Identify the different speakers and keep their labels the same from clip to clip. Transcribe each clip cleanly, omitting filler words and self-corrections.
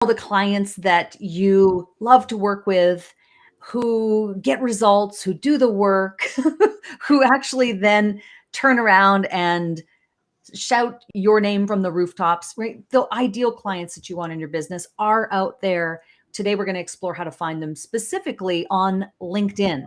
Speaker 1: all the clients that you love to work with, who get results, who do the work, who actually then turn around and shout your name from the rooftops, right? The ideal clients that you want in your business are out there. Today, we're going to explore how to find them specifically on LinkedIn.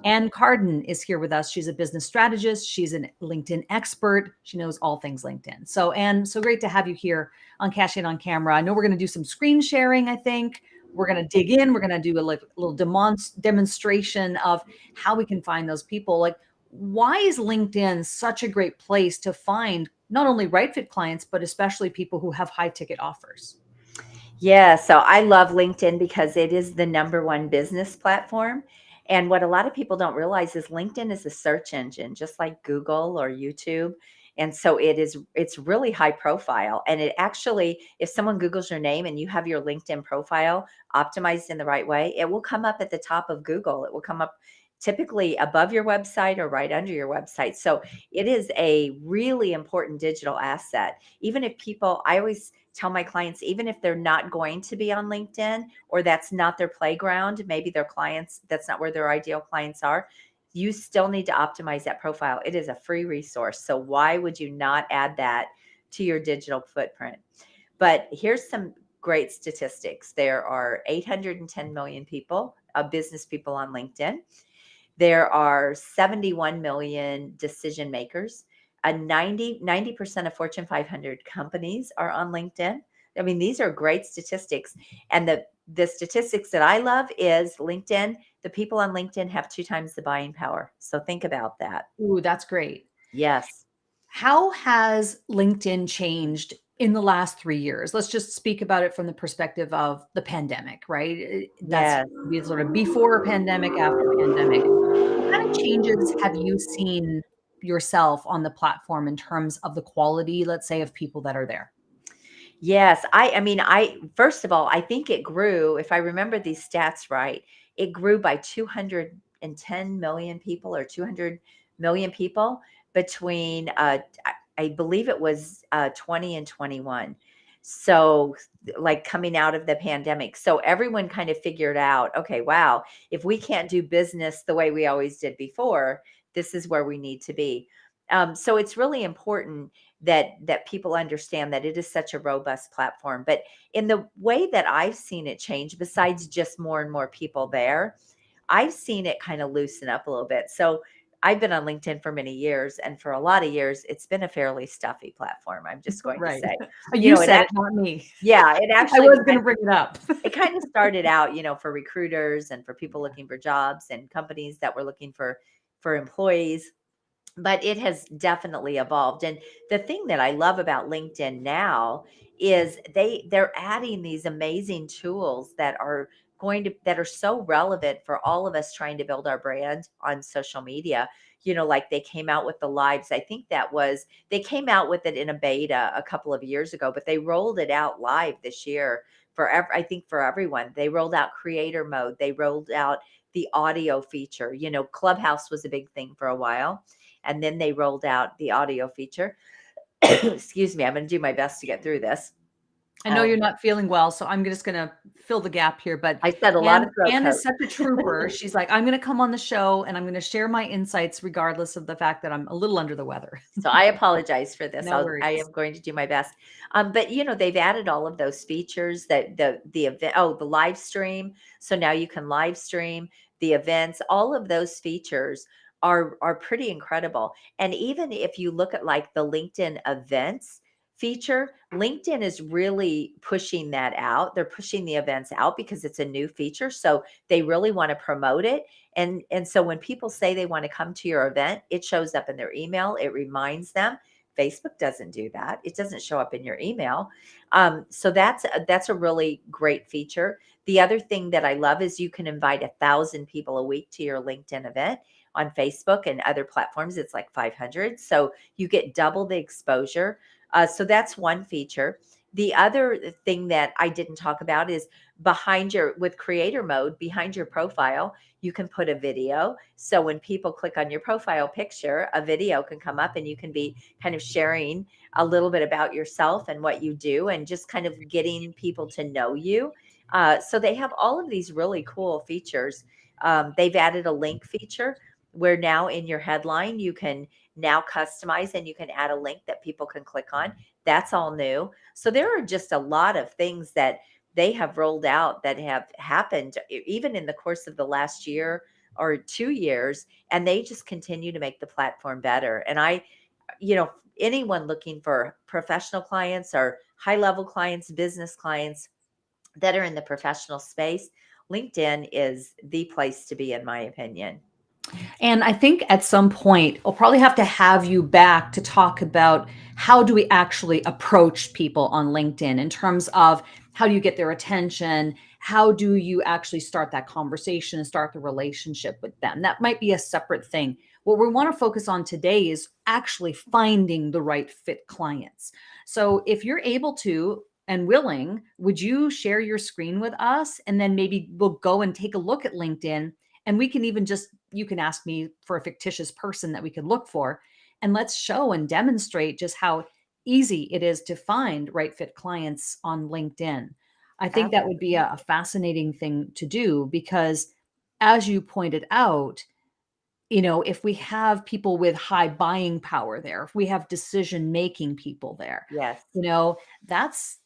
Speaker 1: Ann Carden is here with us. She's a business strategist. She's a LinkedIn expert. She knows all things LinkedIn. So, Ann, so great to have you here on Cash In on Camera. I know we're going to do some screen sharing, I think. We're going to dig in. We're going to do a little demonstration of how we can find those people. Like, why is LinkedIn such a great place to find not only right fit clients, but especially people who have high ticket offers?
Speaker 2: Yeah, so I love LinkedIn because it is the number one business platform. And what a lot of people don't realize is LinkedIn is a search engine, just like Google or YouTube. And so it's really high profile. And it actually, if someone Googles your name and you have your LinkedIn profile optimized in the right way, it will come up at the top of Google. It will come up typically above your website or right under your website. So it is a really important digital asset. Even if people, I always tell my clients, even if they're not going to be on LinkedIn or that's not their playground, maybe their clients, that's not where their ideal clients are, you still need to optimize that profile. It is a free resource. So why would you not add that to your digital footprint? But here's some great statistics. There are 810 million people, business people on LinkedIn. There are 71 million decision makers. 90% of Fortune 500 companies are on LinkedIn. I mean, these are great statistics. And the statistics that I love is LinkedIn. The people on LinkedIn have 2 times the buying power. So think about that.
Speaker 1: Ooh, that's great.
Speaker 2: Yes.
Speaker 1: How has LinkedIn changed in the last 3 years? Let's just speak about it from the perspective of the pandemic, right? That's
Speaker 2: Yes.
Speaker 1: sort of before pandemic, after pandemic. What kind of changes have you seen yourself on the platform in terms of the quality, let's say, of people that are there?
Speaker 2: Yes, I mean, I first of all, I think it grew, if I remember these stats right, it grew by 210 million people or 200 million people between I believe it was 20 and 21. So like coming out of the pandemic. So everyone kind of figured out, okay, wow, if we can't do business the way we always did before, this is where we need to be. So it's really important that people understand that it is such a robust platform. But in the way that I've seen it change, besides just more and more people there, I've seen it kind of loosen up a little bit. So I've been on LinkedIn for many years, and for a lot of years, it's been a fairly stuffy platform. I'm just going to
Speaker 1: Right.
Speaker 2: say,
Speaker 1: You
Speaker 2: it
Speaker 1: said it,
Speaker 2: actually,
Speaker 1: not me.
Speaker 2: yeah, it
Speaker 1: I
Speaker 2: actually
Speaker 1: was going
Speaker 2: kind
Speaker 1: to bring it up.
Speaker 2: it kind of started out, for recruiters and for people looking for jobs and companies that were looking for employees, but it has definitely evolved. And the thing that I love about LinkedIn now is they're adding these amazing tools that are so relevant for all of us trying to build our brand on social media. Like they came out with the lives. I think they came out with it in a beta a couple of years ago, but they rolled it out live this year I think for everyone. They rolled out creator mode. They rolled out the audio feature. Clubhouse was a big thing for a while, and then they rolled out the audio feature. Excuse me, I'm going to do my best to get through this.
Speaker 1: I know you're not feeling well, so I'm just gonna fill the gap here, but
Speaker 2: I said a lot
Speaker 1: Anne
Speaker 2: of throat
Speaker 1: Anne is
Speaker 2: coat.
Speaker 1: such a trooper. She's like, "I'm gonna come on the show, and I'm gonna share my insights regardless of the fact that I'm a little under the weather."
Speaker 2: So I apologize for this.
Speaker 1: No
Speaker 2: I
Speaker 1: worries.
Speaker 2: am going to do my best. But they've added all of those features that the event, oh, the live stream. So now you can live stream the events. All of those features are pretty incredible. And even if you look at like the LinkedIn events feature, LinkedIn is really pushing that out. They're pushing the events out because it's a new feature. So they really want to promote it. And so when people say they want to come to your event, it shows up in their email. It reminds them. Facebook doesn't do that. It doesn't show up in your email. So that's a really great feature. The other thing that I love is you can invite 1,000 people a week to your LinkedIn event. On Facebook and other platforms, it's like 500. So you get double the exposure. So that's one feature. The other thing that I didn't talk about is with creator mode, behind your profile, you can put a video. So when people click on your profile picture, a video can come up and you can be kind of sharing a little bit about yourself and what you do and just kind of getting people to know you. So they have all of these really cool features. They've added a link feature where now in your headline, you can now customize and you can add a link that people can click on. That's all new. So there are just a lot of things that they have rolled out that have happened even in the course of the last year or 2 years, and they just continue to make the platform better. And anyone looking for professional clients or high level clients, business clients that are in the professional space, LinkedIn is the place to be, in my opinion.
Speaker 1: And I think at some point, I'll probably have to have you back to talk about how do we actually approach people on LinkedIn in terms of how do you get their attention? How do you actually start that conversation and start the relationship with them? That might be a separate thing. What we want to focus on today is actually finding the right fit clients. So if you're able to and willing, would you share your screen with us? And then maybe we'll go and take a look at LinkedIn, and we can even just, you can ask me for a fictitious person that we could look for, and let's show and demonstrate just how easy it is to find right fit clients on LinkedIn. I think that would be a fascinating thing to do because, as you pointed out, if we have people with high buying power there, if we have decision making people there,
Speaker 2: Yes.
Speaker 1: you know, that's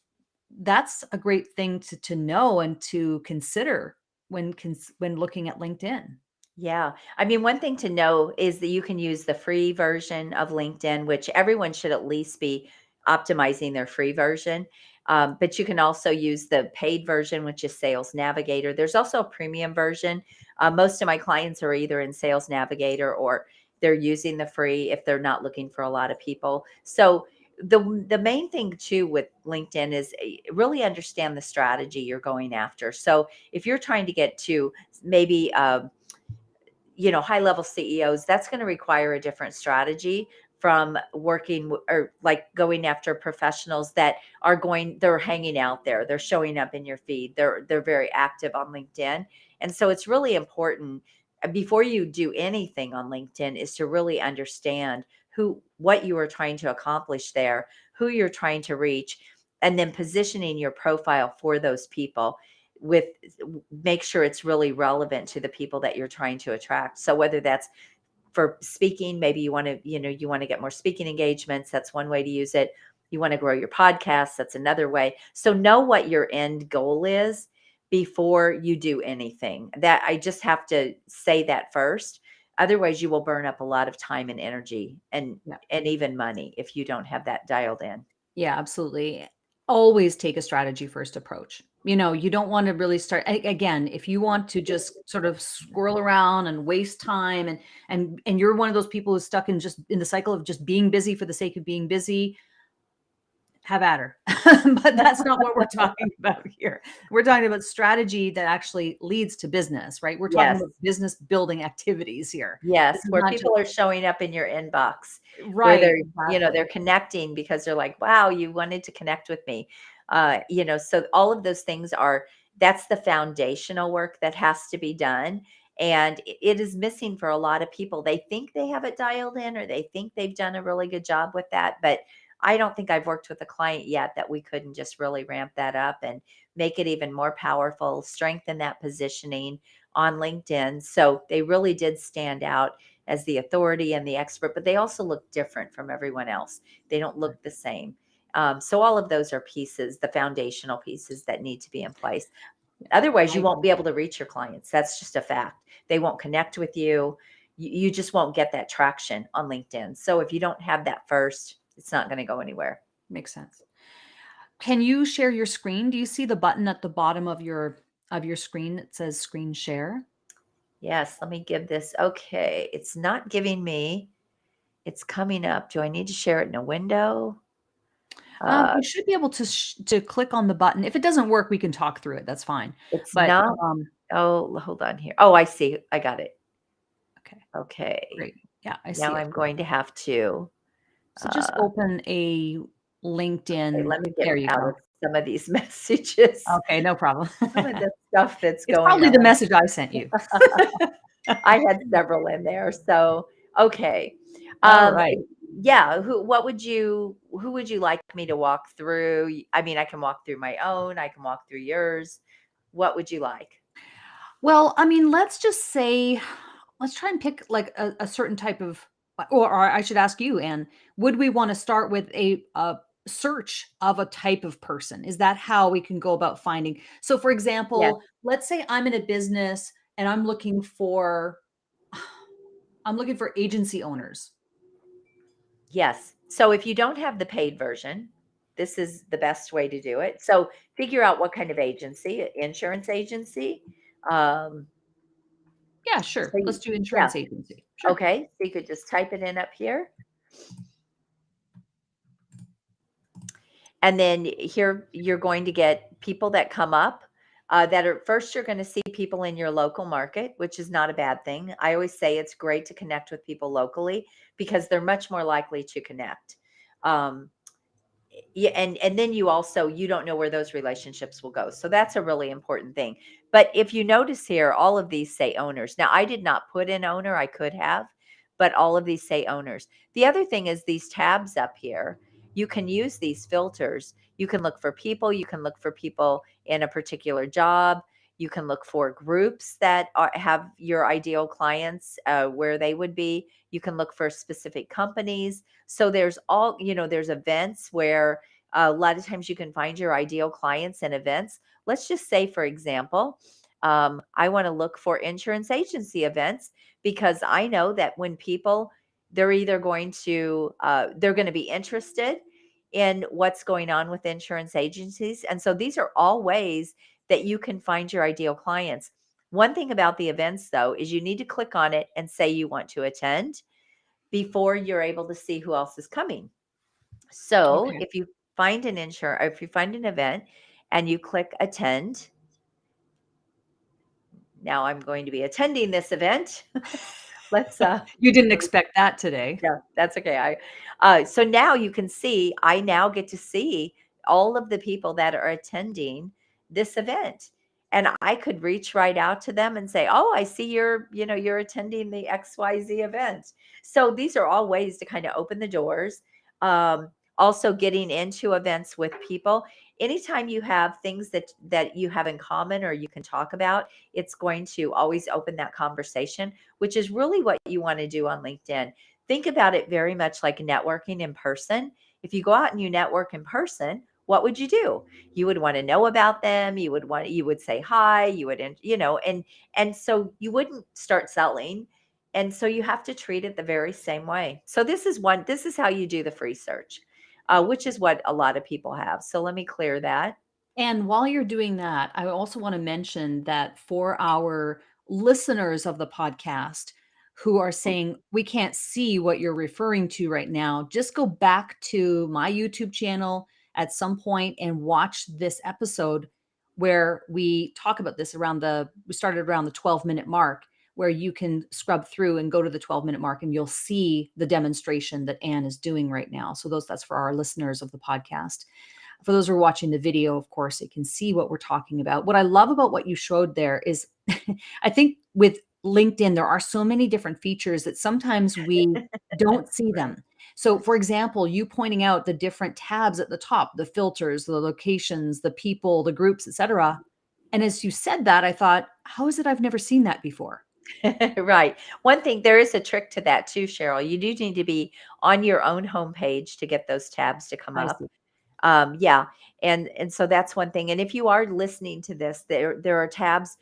Speaker 1: that's a great thing to know and to consider when looking at LinkedIn.
Speaker 2: Yeah. I mean, one thing to know is that you can use the free version of LinkedIn, which everyone should at least be optimizing their free version. But you can also use the paid version, which is Sales Navigator. There's also a premium version. Most of my clients are either in Sales Navigator or they're using the free if they're not looking for a lot of people. So the main thing too with LinkedIn is really understand the strategy you're going after. So if you're trying to get to maybe high level CEOs, that's going to require a different strategy from or like going after professionals that they're hanging out there, they're showing up in your feed, they're very active on LinkedIn. And so it's really important before you do anything on LinkedIn is to really understand what you are trying to accomplish there, who you're trying to reach, and then positioning your profile for those people with make sure it's really relevant to the people that you're trying to attract. So whether that's for speaking, maybe you want to get more speaking engagements, that's one way to use it. You want to grow your podcast, that's another way. So know what your end goal is before you do anything. That I just have to say that first. Otherwise you will burn up a lot of time and energy
Speaker 1: Yeah.
Speaker 2: and even money if you don't have that dialed in.
Speaker 1: Yeah, absolutely. Always take a strategy first approach. You don't want to really start again, if you want to just sort of squirrel around and waste time and you're one of those people who's stuck in the cycle of just being busy for the sake of being busy, have at her. But that's not what we're talking about here. We're talking about strategy that actually leads to business, right? We're talking
Speaker 2: Yes.
Speaker 1: about business building activities here. This
Speaker 2: Yes,
Speaker 1: is
Speaker 2: where
Speaker 1: not just
Speaker 2: people are showing up in your inbox, where
Speaker 1: right, exactly.
Speaker 2: they're connecting because they're like, "Wow, you wanted to connect with me." So all of those things that's the foundational work that has to be done. And it is missing for a lot of people. They think they have it dialed in or they think they've done a really good job with that. But I don't think I've worked with a client yet that we couldn't just really ramp that up and make it even more powerful, strengthen that positioning on LinkedIn. So they really did stand out as the authority and the expert, but they also look different from everyone else. They don't look the same. So all of those are pieces, the foundational pieces that need to be in place. Otherwise,
Speaker 1: I
Speaker 2: you won't be able to reach your clients. That's just a fact. They won't connect with you. You just won't get that traction on LinkedIn. So if you don't have that first, it's not going to go anywhere.
Speaker 1: makes sense. Can you share your screen? Do you see the button at the bottom of your screen that says screen share?
Speaker 2: Yes, let me give this. Okay, it's not giving me. It's coming up. Do I need to share it in a window?
Speaker 1: You should be able to click on the button. If it doesn't work, we can talk through it. That's fine.
Speaker 2: It's
Speaker 1: But
Speaker 2: not. Oh, hold on here. Oh, I see. I got it.
Speaker 1: okay,
Speaker 2: Okay.
Speaker 1: great. Yeah, I
Speaker 2: Now
Speaker 1: see it.
Speaker 2: I'm going to have to.
Speaker 1: So just open a
Speaker 2: Okay,
Speaker 1: LinkedIn.
Speaker 2: let me get
Speaker 1: There you
Speaker 2: out
Speaker 1: go.
Speaker 2: of some of these messages,
Speaker 1: Okay, no problem.
Speaker 2: some of the stuff that's
Speaker 1: It's
Speaker 2: going
Speaker 1: probably the
Speaker 2: on.
Speaker 1: message I sent you.
Speaker 2: I had several in there. So, okay.
Speaker 1: All
Speaker 2: Um,
Speaker 1: right.
Speaker 2: yeah, who would you like me to walk through? I mean, I can walk through my own, I can walk through yours. What would you like?
Speaker 1: Well, I mean, let's just say, let's try and pick like a certain type of, or I should ask you, Anne, would we want to start with a search of a type of person? Is that how we can go about finding? So, for
Speaker 2: Yes.
Speaker 1: example, let's say I'm in a business and I'm looking for agency owners.
Speaker 2: Yes. So if you don't have the paid version, this is the best way to do it. So figure out what kind of agency, insurance agency. Um,
Speaker 1: Yeah,
Speaker 2: so
Speaker 1: sure. Let's do
Speaker 2: yeah.
Speaker 1: insurance agency. Sure.
Speaker 2: Okay. So you could just type it in up here. And then here you're going to get people that come up that are first, you're going to see people in your local market, which is not a bad thing. I always say it's great to connect with people locally because they're much more likely to connect. Um, yeah, and then you don't know where those relationships will go, so that's a really important thing. But if you notice here, all of these say owners. Now I did not put in owner, I could have, but all of these say owners. The other thing is these tabs up here, you can use these filters. You can look for people, you can look for people in a particular job, you can look for groups that have your ideal clients, where they would be. You can look for specific companies. So there's there's events where a lot of times you can find your ideal clients and events. Let's just say, for example, I want to look for insurance agency events because I know that when people, they're either they're going to be interested in what's going on with insurance agencies. And so these are all ways that you can find your ideal clients. One thing about the events, though, is you need to click on it and say you want to attend before you're able to see who else is coming. So
Speaker 1: Okay.
Speaker 2: if you find if you find an event and you click attend, now I'm going to be attending this event. Let's
Speaker 1: You didn't expect that today.
Speaker 2: Yeah, that's okay. So now you can see, I now get to see all of the people that are attending this event. And I could reach right out to them and say, "Oh, I see you're attending the XYZ event." So these are all ways to kind of open the doors. Also getting into events with people. Anytime you have things that you have in common or you can talk about, it's going to always open that conversation, which is really what you want to do on LinkedIn. Think about it very much like networking in person. If you go out and you network in person, what would you do? You would want to know about them. You would say hi, and so you wouldn't start selling. And so you have to treat it the very same way. So this is how you do the free search, which is what a lot of people have. So let me clear that.
Speaker 1: And while you're doing that, I also want to mention that for our listeners of the podcast who are saying, we can't see what you're referring to right now, just go back to my YouTube channel at some point and watch this episode where we talk about this we started around the 12-minute mark, where you can scrub through and go to the 12-minute mark and you'll see the demonstration that Anne is doing right now. So that's for our listeners of the podcast. For those who are watching the video, of course, you can see what we're talking about. What I love about what you showed there is I think with LinkedIn, there are so many different features that sometimes we don't see them. So, for example, you pointing out the different tabs at the top, the filters, the locations, the people, the groups, etc. And as you said that, I thought, how is it I've never seen that before?
Speaker 2: Right. One thing, there is a trick to that too, Cheryl. You do need to be on your own homepage to get those tabs to come
Speaker 1: I
Speaker 2: up.
Speaker 1: see.
Speaker 2: Yeah, and so that's one thing. And if you are listening to this, there are tabs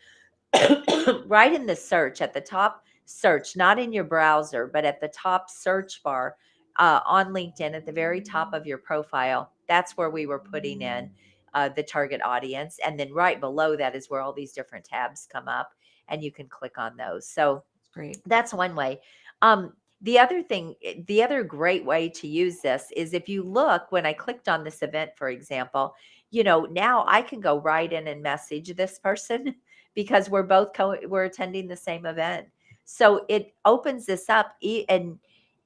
Speaker 2: right in the search at the top search, not in your browser, but at the top search bar on LinkedIn at the very top of your profile. That's where we were putting in the target audience, and then right below that is where all these different tabs come up, and you can click on those. So
Speaker 1: That's great.
Speaker 2: that's one way. The other thing, the other great way to use this is if you look, when I clicked on this event, for example, now I can go right in and message this person because we're attending the same event. So it opens this up and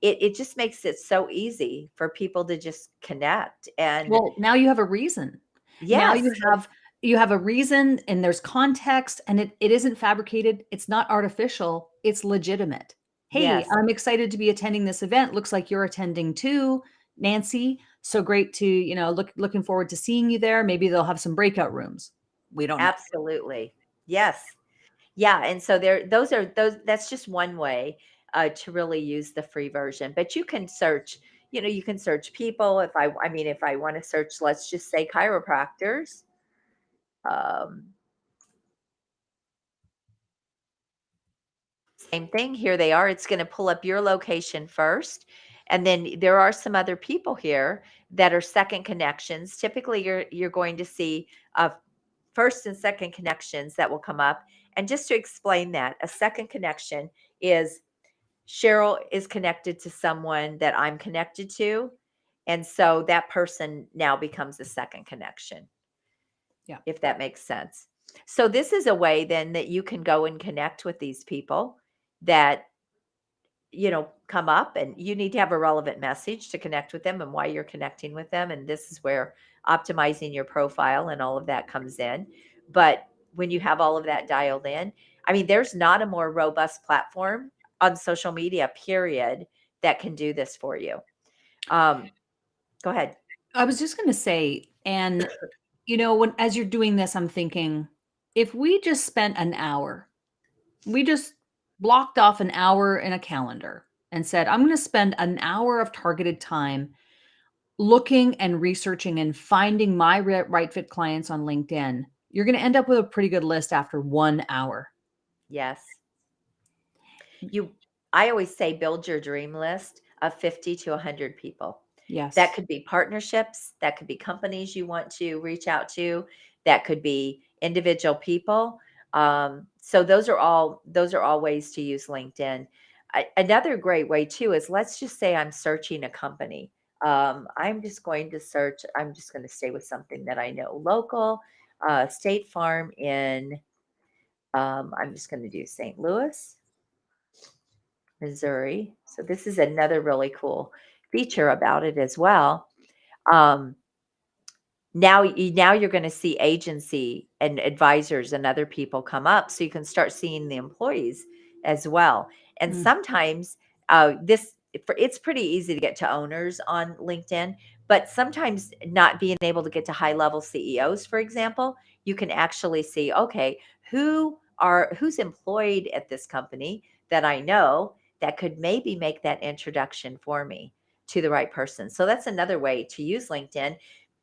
Speaker 2: it just makes it so easy for people to just connect. And
Speaker 1: Well, now you have a reason. Now
Speaker 2: Yes.
Speaker 1: you have a reason and there's context and it isn't fabricated. It's not artificial. It's legitimate. Hey,
Speaker 2: Yes.
Speaker 1: I'm excited to be attending this event. Looks like you're attending too, Nancy. So great to, looking forward to seeing you there. Maybe they'll have some breakout rooms. We don't know.
Speaker 2: Absolutely. Yes. Yeah, and so those that's just one way to really use the free version. But you can search, you can search people. If I want to search, let's just say chiropractors. Um, Same thing. Here they are. It's going to pull up your location first. And then there are some other people here that are second connections. Typically, you're going to see first and second connections that will come up. And just to explain that, a second connection is Sheryl is connected to someone that I'm connected to. And so that person now becomes a second connection,
Speaker 1: Yeah.
Speaker 2: if that makes sense. So this is a way then that you can go and connect with these people that come up, and you need to have a relevant message to connect with them and why you're connecting with them. And this is where optimizing your profile and all of that comes in. But when you have all of that dialed in, there's not a more robust platform on social media, period, that can do this for you. Go ahead.
Speaker 1: I was just going to say, and when as you're doing this, I'm thinking if we just spent an hour, we just blocked off an hour in a calendar and said, I'm going to spend an hour of targeted time looking and researching and finding my right fit clients on LinkedIn, you're going to end up with a pretty good list after 1 hour.
Speaker 2: Yes. I always say build your dream list of 50 to 100 people. That
Speaker 1: Yes.
Speaker 2: could be partnerships, that could be companies you want to reach out to, that could be individual people. So those are all ways to use LinkedIn. Another great way too is, let's just say I'm searching a company. I'm just going to search. I'm just going to stay with something that I know local. State Farm in. I'm just going to do St. Louis, Missouri. So this is another really cool feature about it as well. Um, now you're going to see agency and advisors and other people come up, so you can start seeing the employees as well. And
Speaker 1: Mm.
Speaker 2: sometimes it's pretty easy to get to owners on LinkedIn, but sometimes not being able to get to high level CEOs, for example, you can actually see, okay, who's employed at this company that I know that could maybe make that introduction for me to the right person. So that's another way to use LinkedIn,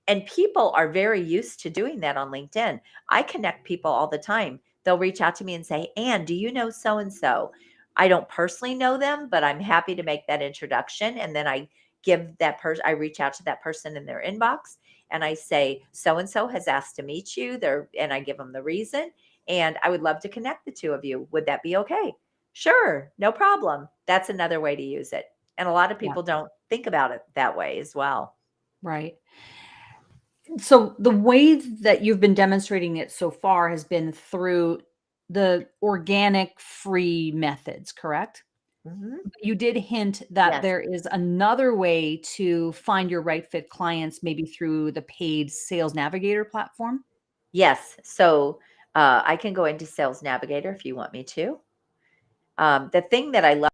Speaker 2: and people are very used to doing that on LinkedIn. I connect people all the time. They'll reach out to me and say, Ann, do you know so and so? I don't personally know them, but I'm happy to make that introduction. And then I reach out to that person in their inbox and I say, so and so has asked to meet you there. And I give them the reason. And I would love to connect the two of you. Would that be okay? Sure, no problem. That's another way to use it. And a lot of
Speaker 1: Yeah.
Speaker 2: people don't think about it that way as well.
Speaker 1: Right. So the way that you've been demonstrating it so far has been through the organic free methods, correct?
Speaker 2: Mhm.
Speaker 1: You did hint that
Speaker 2: Yes.
Speaker 1: there is another way to find your right fit clients, maybe through the paid Sales Navigator platform.
Speaker 2: Yes. So I can go into Sales Navigator if you want me to. The thing that I love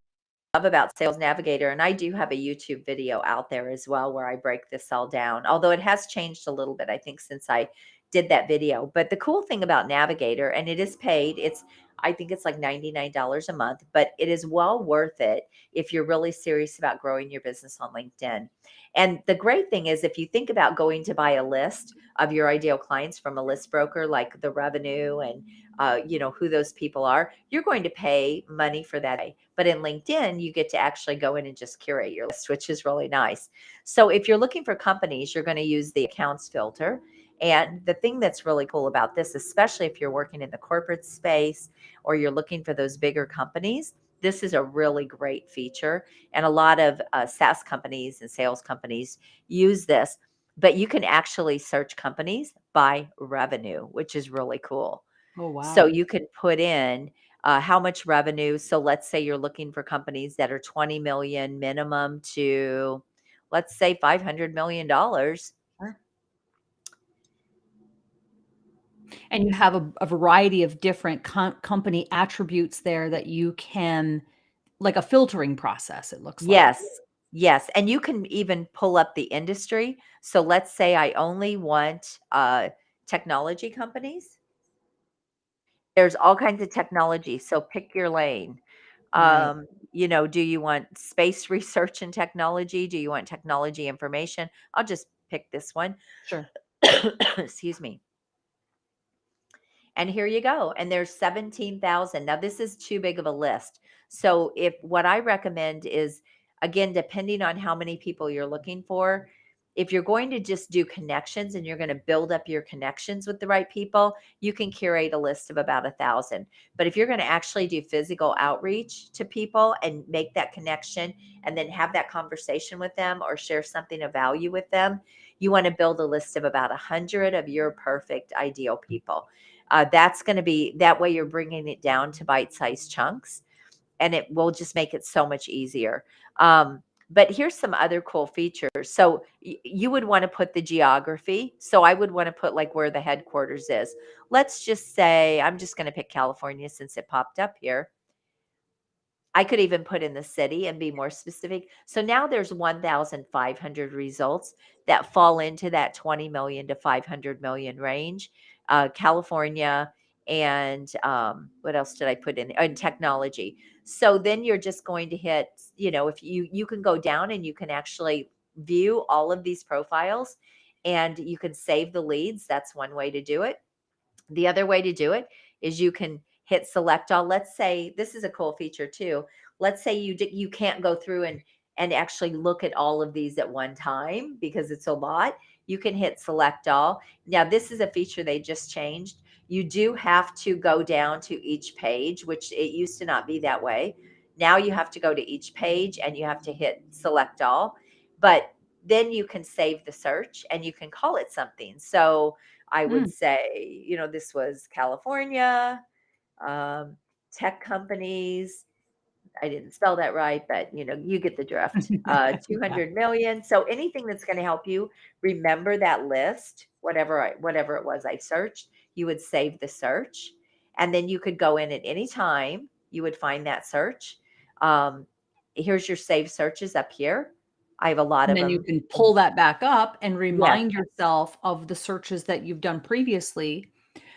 Speaker 2: about Sales Navigator, and I do have a YouTube video out there as well where I break this all down, although it has changed a little bit, I think, since I did that video. But the cool thing about Navigator, and it is paid, I think it's like $99 a month, but it is well worth it if you're really serious about growing your business on LinkedIn. And the great thing is, if you think about going to buy a list of your ideal clients from a list broker, like the revenue and who those people are, you're going to pay money for that. But in LinkedIn, you get to actually go in and just curate your list, which is really nice. So if you're looking for companies, you're going to use the accounts filter. And the thing that's really cool about this, especially if you're working in the corporate space or you're looking for those bigger companies, this is a really great feature. And a lot of SaaS companies and sales companies use this, but you can actually search companies by revenue, which is really cool.
Speaker 1: Oh,
Speaker 2: So
Speaker 1: wow.
Speaker 2: you could put in how much revenue. So let's say you're looking for companies that are 20 million minimum to, let's say, $500 million.
Speaker 1: Sure. And you have a variety of different company attributes there that you can, like a filtering process, it looks like.
Speaker 2: Yes. Yes, and you can even pull up the industry. So let's say I only want technology companies. There's all kinds of technology, so pick your lane.
Speaker 1: Right.
Speaker 2: Do you want space research and technology? Do you want technology information? I'll just pick this one.
Speaker 1: Sure.
Speaker 2: Excuse me. And here you go. And there's 17,000. Now, this is too big of a list. So, if what I recommend is, again, depending on how many people you're looking for, if you're going to just do connections and you're going to build up your connections with the right people, you can curate a list of about 1,000. But if you're going to actually do physical outreach to people and make that connection and then have that conversation with them or share something of value with them, you want to build a list of about 100 of your perfect ideal people. That's going to be that way you're bringing it down to bite-sized chunks, and it will just make it so much easier. But here's some other cool features. So you would want to put the geography. So I would want to put like where the headquarters is. Let's just say I'm just going to pick California since it popped up here. I could even put in the city and be more specific. So now there's 1,500 results that fall into that 20 million to 500 million range. California and what else did I put in? And technology. So then you're just going to hit, if you can go down and you can actually view all of these profiles and you can save the leads. That's one way to do it. The other way to do it is you can hit select all. Let's say this is a cool feature too. Let's say you can't go through and actually look at all of these at one time because it's a lot. You can hit select all. Now this is a feature they just changed. You do have to go down to each page, which it used to not be that way. Now you have to go to each page and you have to hit select all. But then you can save the search and you can call it something. So I would
Speaker 1: Mm.
Speaker 2: say, this was California, um, tech companies. I didn't spell that right, but you get the drift.
Speaker 1: Yeah.
Speaker 2: 200 million. So anything that's going to help you remember that list, whatever it was I searched, you would save the search, and then you could go in at any time. You would find that search. Um, Here's your saved searches up here. I have a lot
Speaker 1: And
Speaker 2: of
Speaker 1: then you
Speaker 2: them.
Speaker 1: can pull that back up and
Speaker 2: Yes,
Speaker 1: remind yourself of the searches that you've done previously,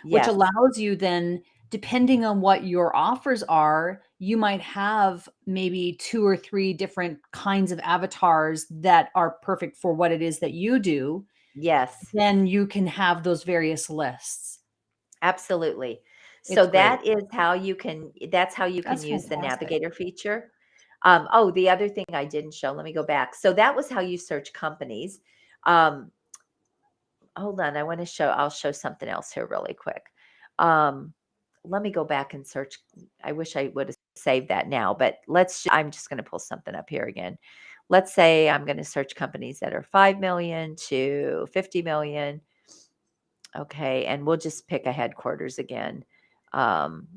Speaker 1: which
Speaker 2: yes,
Speaker 1: allows you then, depending on what your offers are, you might have maybe 2 or 3 different kinds of avatars that are perfect for what it is that you do.
Speaker 2: yes.
Speaker 1: Then you can have those various lists.
Speaker 2: Absolutely. So
Speaker 1: It's great.
Speaker 2: that's how you can
Speaker 1: That's
Speaker 2: use the
Speaker 1: fantastic.
Speaker 2: navigator feature. Oh, the other thing I didn't show, let me go back. So that was how you search companies. Um, Hold on, I'll show something else here really quick. Um, Let me go back and search. I wish I would have saved that now, but I'm just going to pull something up here again. Let's say I'm going to search companies that are 5 million to 50 million. Okay, and we'll just pick a headquarters again. Um,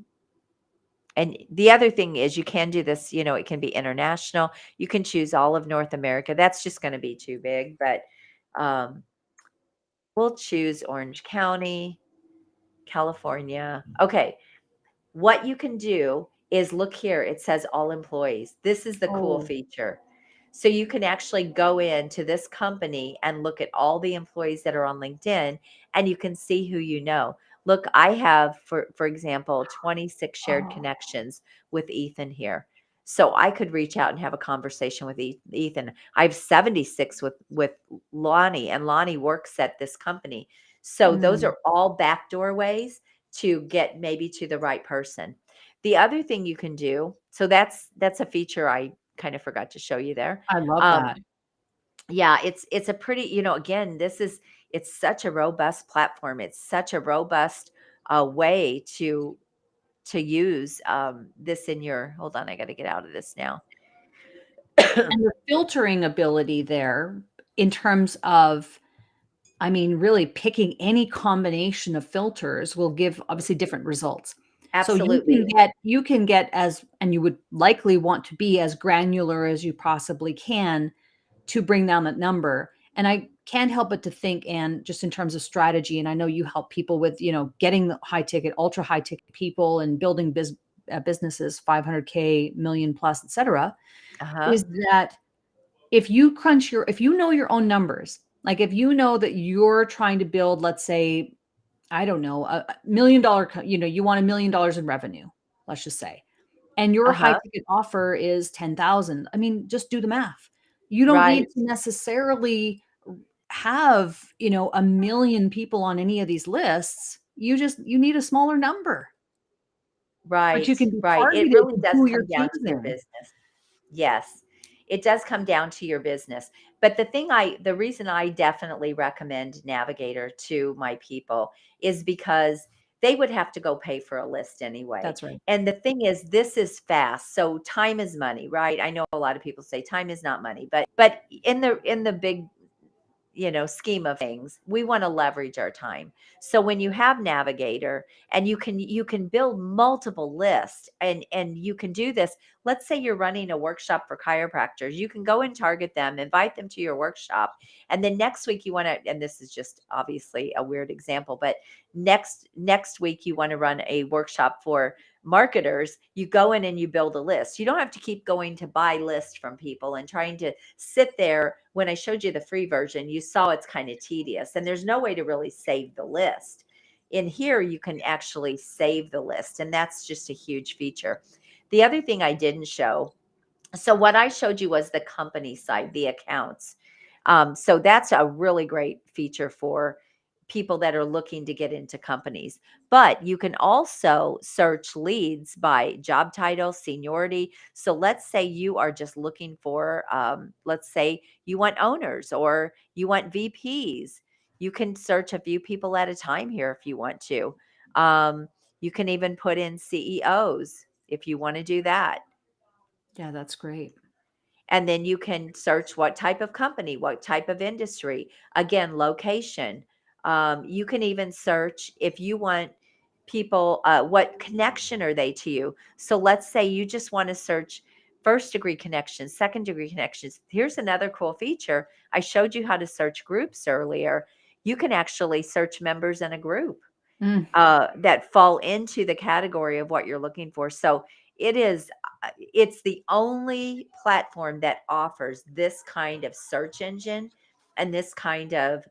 Speaker 2: and the other thing is you can do this, it can be international. You can choose all of North America. That's just going to be too big, but um, we'll choose Orange County, California. Okay, what you can do is look here, it says all employees. This is the cool
Speaker 1: Oh,
Speaker 2: feature. So you can actually go into this company and look at all the employees that are on LinkedIn and you can see who you know. Look, I have for example 26 shared
Speaker 1: oh,
Speaker 2: connections with Ethan here. So I could reach out and have a conversation with Ethan. I have 76 with Lonnie, and Lonnie works at this company. So those
Speaker 1: mm,
Speaker 2: are all backdoor ways to get maybe to the right person. The other thing you can do, so that's a feature I kind of forgot to show you there.
Speaker 1: I love
Speaker 2: Um,
Speaker 1: that.
Speaker 2: yeah, it's a pretty, again, it's such a robust platform. It's such a robust way to use this in your. Hold on, I got to get out of this now.
Speaker 1: And the filtering ability there in terms of, I mean, really picking any combination of filters will give obviously different results. So
Speaker 2: Absolutely.
Speaker 1: you can get as, and you would likely want to be as granular as you possibly can to bring down that number. And can't help but to think, and just in terms of strategy, and I know you help people with, getting the high ticket, ultra high ticket people and building businesses, 500K, million plus, et cetera,
Speaker 2: Uh-huh.
Speaker 1: is that if you know your own numbers, like if you know that you're trying to build, let's say, I don't know, $1 million, you want $1 million in revenue, let's just say, and your high
Speaker 2: Uh-huh.
Speaker 1: ticket offer is 10,000. I mean, just do the math. You don't need
Speaker 2: Right.
Speaker 1: to necessarily have, 1 million people on any of these lists. You need a smaller number, but you
Speaker 2: Right.
Speaker 1: can be
Speaker 2: Right. It
Speaker 1: targeted
Speaker 2: really
Speaker 1: to
Speaker 2: does
Speaker 1: who you're
Speaker 2: come down to your
Speaker 1: choosing.
Speaker 2: business. Yes, it does come down to your business. But the reason I definitely recommend Navigator to my people is because they would have to go pay for a list anyway.
Speaker 1: That's right.
Speaker 2: And the thing is, this is fast. So time is money, right? I know a lot of people say time is not money, but in the big scheme of things, we want to leverage our time. So when you have Navigator and you can build multiple lists, and you can do this. Let's say you're running a workshop for chiropractors. You can go and target them, invite them to your workshop. And then next week you want to, and this is just obviously a weird example, but next week you want to run a workshop for marketers. You go in and you build a list. You don't have to keep going to buy lists from people and trying to sit there. When I showed you the free version, you saw it's kind of tedious, and there's no way to really save the list. In here, you can actually save the list, and that's just a huge feature. The other thing I didn't show, so what I showed you was the company side, the accounts. So that's a really great feature for people that are looking to get into companies. But you can also search leads by job title, seniority. So let's say you are just looking for, let's say you want owners or you want VPs. You can search a few people at a time here if you want to. Um, you can even put in CEOs if you want to do that.
Speaker 1: Yeah, that's great.
Speaker 2: And then you can search what type of company, what type of industry, again, location. You can even search if you want people, what connection are they to you? So let's say you just want to search first degree connections, second degree connections. Here's another cool feature. I showed you how to search groups earlier. You can actually search members in a group
Speaker 1: Mm.
Speaker 2: that fall into the category of what you're looking for. So it's the only platform that offers this kind of search engine and this kind of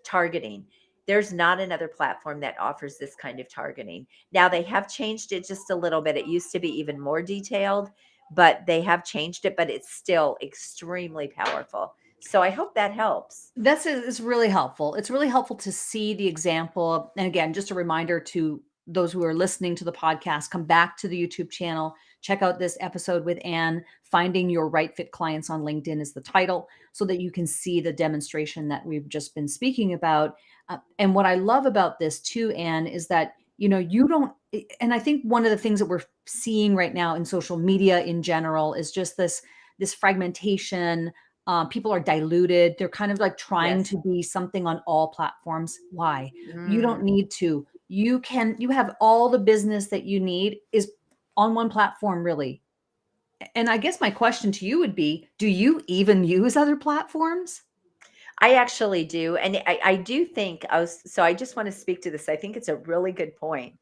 Speaker 2: targeting. There's not another platform that offers this kind of targeting. Now they have changed it just a little bit. It used to be even more detailed, but they have changed it, but it's still extremely powerful. So I hope that helps.
Speaker 1: This is really helpful. It's really helpful to see the example. And again, just a reminder to those who are listening to the podcast, come back to the YouTube channel, check out this episode with Anne. Finding Your Right Fit Clients on LinkedIn is the title, so that you can see the demonstration that we've just been speaking about. And what I love about this too, Anne, is that, you don't, and I think one of the things that we're seeing right now in social media in general is just this fragmentation. People are diluted. They're kind of like trying
Speaker 2: Yes.
Speaker 1: to be something on all platforms. Why? You don't
Speaker 2: Mm.
Speaker 1: need to. You have all the business that you need is on one platform, really. And I guess my question to you would be, do you even use other platforms?
Speaker 2: I actually do. And I do think so I just want to speak to this. I think it's a really good point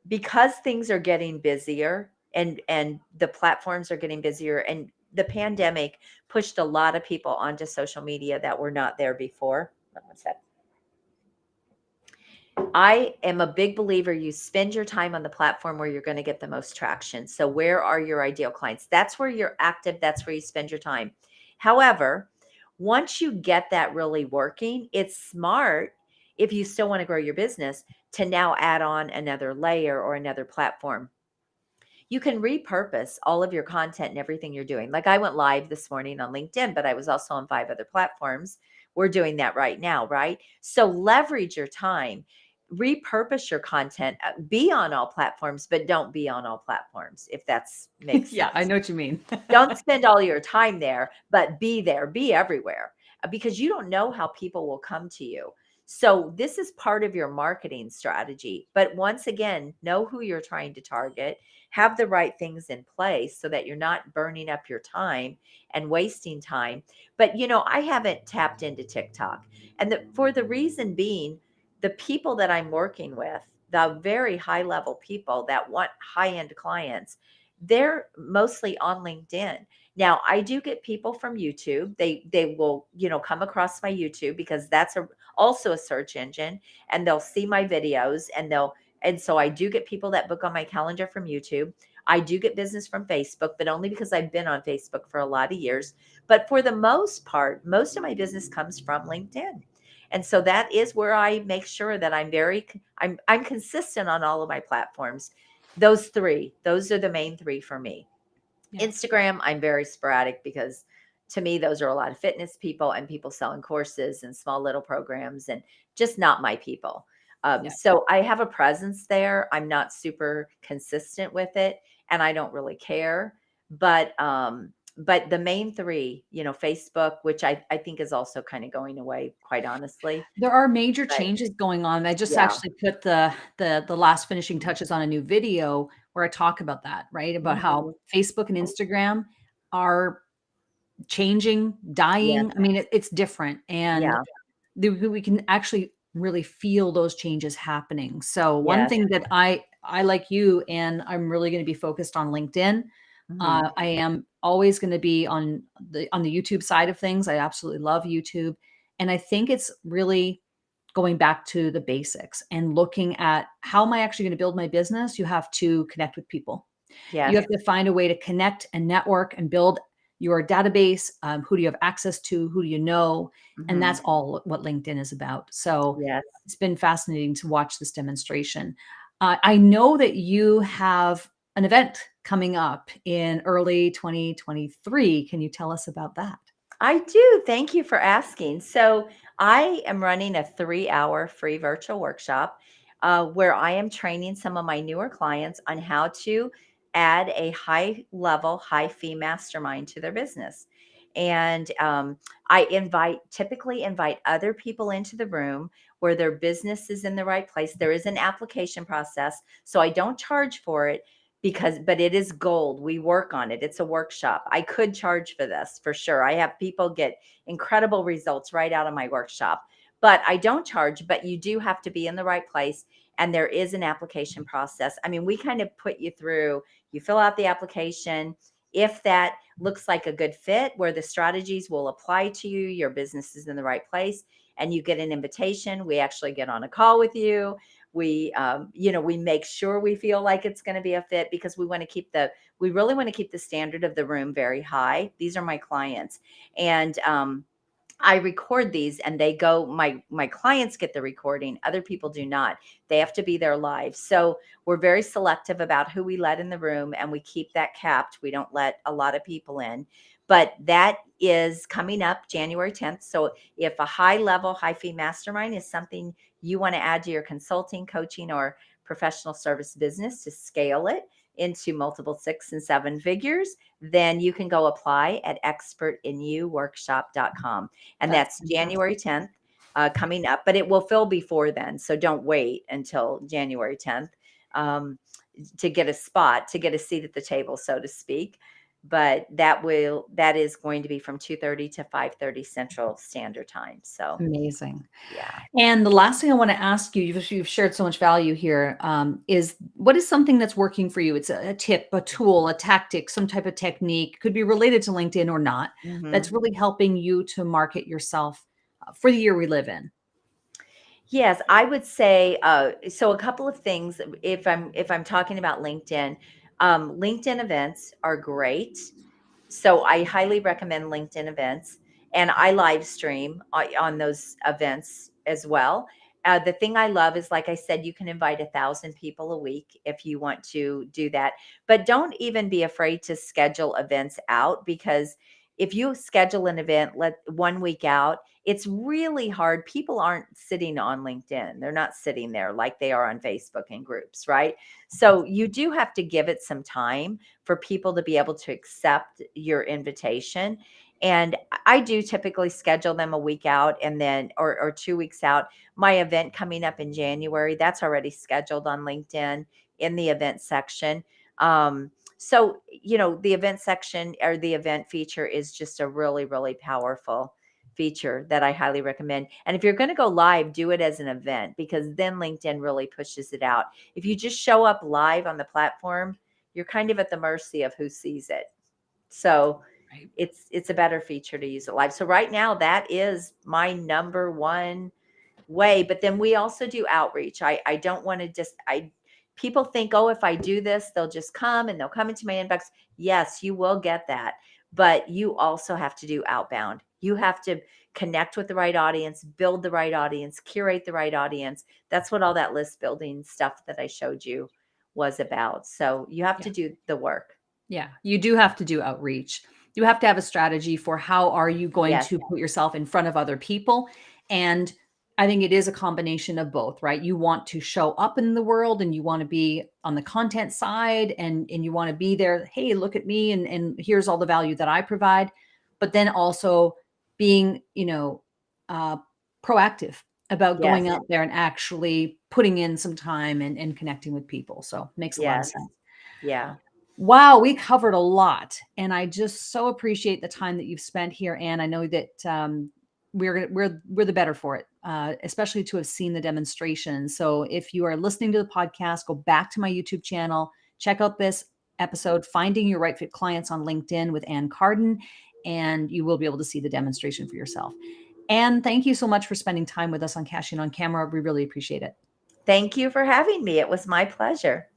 Speaker 2: because things are getting busier and the platforms are getting busier, and the pandemic pushed a lot of people onto social media that were not there before. Hold on one sec. I am a big believer you spend your time on the platform where you're going to get the most traction. So where are your ideal clients? That's where you're active. That's where you spend your time. However, once you get that really working, it's smart, if you still want to grow your business, to now add on another layer or another platform. You can repurpose all of your content and everything you're doing. Like I went live this morning on LinkedIn, but I was also on 5 other platforms. We're doing that right now, right? So leverage your time, repurpose your content, be on all platforms, but don't be on all platforms, if that's makes
Speaker 1: Yeah, I
Speaker 2: sense.
Speaker 1: know what you mean.
Speaker 2: Don't spend all your time there, but be there, be everywhere, because you don't know how people will come to you. So this is part of your marketing strategy. But once again, know who you're trying to target, have the right things in place so that you're not burning up your time and wasting time. But I haven't tapped into TikTok. And for the reason being, the people that I'm working with, the very high level people that want high end clients, they're mostly on LinkedIn. Now, I do get people from YouTube. They will, come across my YouTube because that's also a search engine, and they'll see my videos, and so I do get people that book on my calendar from YouTube. I do get business from Facebook, but only because I've been on Facebook for a lot of years. But for the most part, most of my business comes from LinkedIn. And so that is where I make sure that I'm consistent on all of my platforms. Those are the main three for me.
Speaker 1: Yeah.
Speaker 2: Instagram, I'm very sporadic because to me, those are a lot of fitness people and people selling courses and small little programs, and just not my people.
Speaker 1: Yeah.
Speaker 2: So I have a presence there. I'm not super consistent with it, and I don't really care. But the main three, Facebook, which I think is also kind of going away, quite honestly.
Speaker 1: There are major
Speaker 2: But
Speaker 1: changes going on. I just
Speaker 2: yeah.
Speaker 1: actually put the last finishing touches on a new video where I talk about that, right? About how
Speaker 2: Mhm.
Speaker 1: Facebook and Instagram are changing,
Speaker 2: Yes.
Speaker 1: dying. I mean, it's different, and
Speaker 2: Yeah.
Speaker 1: we can actually really feel those changes happening. So one
Speaker 2: Yes.
Speaker 1: thing that I like you, and I'm really going to be focused on LinkedIn.
Speaker 2: Mhm.
Speaker 1: I am always going to be on the YouTube side of things. I absolutely love YouTube, and I think it's really going back to the basics and looking at how am I actually going to build my business. You have to connect with people. You
Speaker 2: Yes.
Speaker 1: have to find a way to connect and network and build your database. Who do you have access to? Who do you know? And
Speaker 2: Mhm.
Speaker 1: that's all what LinkedIn is about. So
Speaker 2: Yes.
Speaker 1: it's been fascinating to watch this demonstration. I know that you have an event coming up in early 2023. Can you tell us about that?
Speaker 2: I do. Thank you for asking. So, I am running a 3-hour free virtual workshop where I am training some of my newer clients on how to add a high level, high fee mastermind to their business. And I typically invite other people into the room where their business is in the right place. There is an application process, so I don't charge for it but it is gold. We work on it. It's a workshop. I could charge for this for sure. I have people get incredible results right out of my workshop, but I don't charge. But you do have to be in the right place. And there is an application process. I mean, we kind of put you through, you fill out the application. If that looks like a good fit where the strategies will apply to you, your business is in the right place, and you get an invitation, we actually get on a call with you. We make sure we feel like it's going to be a fit because we really want to keep the standard of the room very high. These are my clients. And I record these, and they go, my clients get the recording, other people do not. They have to be there live. So we're very selective about who we let in the room, and we keep that capped. We don't let a lot of people in. But that is coming up January 10th. So if a high level, high fee mastermind is something you want to add to your consulting, coaching, or professional service business to scale it into multiple 6 and 7 figures, then you can go apply at expertinyouworkshop.com. And
Speaker 1: That's
Speaker 2: that's
Speaker 1: fantastic.
Speaker 2: January 10th coming up, but it will fill before then. So don't wait until January 10th um, to get a spot, to get a seat at the table, so to speak. But that is going to be from 2:30 to 5:30 Central Standard Time. So
Speaker 1: Amazing.
Speaker 2: yeah.
Speaker 1: And the last thing I want to ask you, you've shared so much value here, is what is something that's working for you? It's a tip, a tool, a tactic, some type of technique, could be related to LinkedIn or not, that's
Speaker 2: Mhm.
Speaker 1: really helping you to market yourself for the year we live in.
Speaker 2: Yes, I would say so a couple of things if I'm talking about LinkedIn. LinkedIn events are great. So I highly recommend LinkedIn events, and I live stream on those events as well. The thing I love is, like I said, you can invite 1,000 people a week if you want to do that. But don't even be afraid to schedule events out, because if you schedule an event let 1 week out, it's really hard. People aren't sitting on LinkedIn. They're not sitting there like they are on Facebook and groups, right? So you do have to give it some time for people to be able to accept your invitation. And I do typically schedule them a week out, and then or 2 weeks out. My event coming up in January, that's already scheduled on LinkedIn in the event section. So, the event section or the event feature is just a really, really powerful feature that I highly recommend. And if you're going to go live, do it as an event, because then LinkedIn really pushes it out. If you just show up live on the platform, you're kind of at the mercy of who sees it. So
Speaker 1: Right.
Speaker 2: it's a better feature to use it live. So right now, that is my number one way. But then we also do outreach. I don't want to just I people think, oh, if I do this, they'll just come and they'll come into my inbox. Yes, you will get that. But you also have to do outbound. You have to connect with the right audience, build the right audience, curate the right audience. That's what all that list building stuff that I showed you was about. So you have
Speaker 1: Yeah.
Speaker 2: to do the work.
Speaker 1: Yeah, you do have to do outreach. You have to have a strategy for how are you going
Speaker 2: Yes.
Speaker 1: to put yourself in front of other people. And I think it is a combination of both, right? You want to show up in the world and you want to be on the content side and you want to be there. Hey, look at me and here's all the value that I provide. But then also being, uh, proactive about
Speaker 2: Yes.
Speaker 1: going out there and actually putting in some time and connecting with people. So makes a lot of
Speaker 2: Yes.
Speaker 1: sense.
Speaker 2: Yeah.
Speaker 1: Wow, we covered a lot, and I just so appreciate the time that you've spent here, Anne. I know that we're the better for it, especially to have seen the demonstration. So if you are listening to the podcast, go back to my YouTube channel, check out this episode, "Finding Your Right Fit Clients on LinkedIn" with Anne Carden, and you will be able to see the demonstration for yourself. Anne, thank you so much for spending time with us on Cashing on Camera. We really appreciate it.
Speaker 2: Thank you for having me. It was my pleasure.